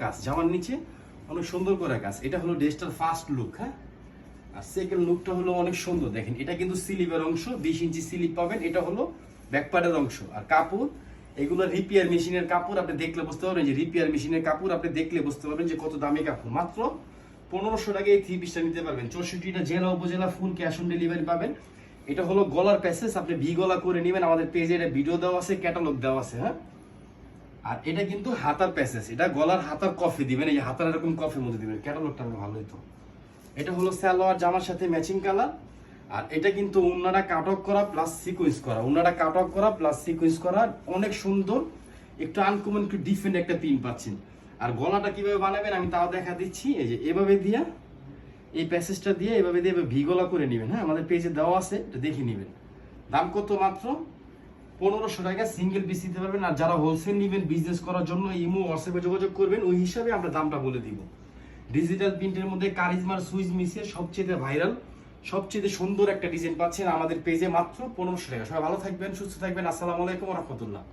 কাজ, জামার নিচে অনেক সুন্দর করে কাজ। এটা হলো ড্রেসটার ফার্স্ট লুক। হ্যাঁ, আর সেকেন্ড লুকটা হলো অনেক সুন্দর। দেখেন এটা কিন্তু স্লিভের অংশ, 20 ইঞ্চি স্লিভ পাবেন। এটা হলো ব্যাকপার্টের অংশ। আর কাপড় এগুলো রিপেয়ার মেশিনের কাপড়। আপনি দেখলে বুঝতে পারবেন যে রিপেয়ার মেশিনের কাপড়। আপনি দেখলে বুঝতে পারবেন যে কত দামি কাপড়। মাত্র 1500 টাকায় এই 3 পিসটা নিতে পারবেন। 64টা জেলা উপজেলা ফুল ক্যাশ অন ডেলিভারি পাবেন। এটা হলো গলার প্যাসেজ, আপনি ভি গলা করে নেবেন। আমাদের পেজে এটা ভিডিও দেওয়া আছে, ক্যাটালগ দেওয়া আছে। হ্যাঁ, আর এটা কিন্তু হাতার প্যাসেজ, এটা গলার হাতার কফি দিবেন। এই যে হাতার এরকম কফির মধ্যে দিবেন, ক্যাটালগটা ভালো হতো। এটা হলো সালোয়ার জামার সাথে ম্যাচিং কালার। আর এটা কিন্তু উন্নাটা কাট অফ করা প্লাস সিকোয়েন্স করা, উন্নাটা কাট অফ করা প্লাস সিকোয়েন্স করা, অনেক সুন্দর, একটু আনকমন, একটু ডিফারেন্ট একটা পিন পাচ্ছেন। আর গলাটা কিভাবে বানাবেন আমি তাও দেখা দিচ্ছি। এই যে এভাবে দিয়া, এই প্যাসেজটা দিয়ে এভাবে দিয়ে ভি গলা করে নেবেন। হ্যাঁ, আমাদের পেজে দেওয়া আছে, এটা দেখে নেবেন। দাম কত? মাত্র 1500 টাকা সিঙ্গেল পিস দিতে পারবেন। আর যারা হোলসেল নেবেন বিজনেস করার জন্য ইমো হোয়াটসঅ্যাপে যোগাযোগ করবেন, ওই হিসাবে আমরা দামটা বলে দিব। ডিজিটাল প্রিন্টের মধ্যে কারিজমার সুইচ মিশিয়ে সবচেয়ে ভাইরাল, সবচেয়ে সুন্দর একটা ডিজাইন পাচ্ছেন আমাদের পেজে মাত্র 1500 টাকা। সবাই ভালো থাকবেন, সুস্থ থাকবেন। আসসালামু আলাইকুম ওয়া রাহমাতুল্লাহ।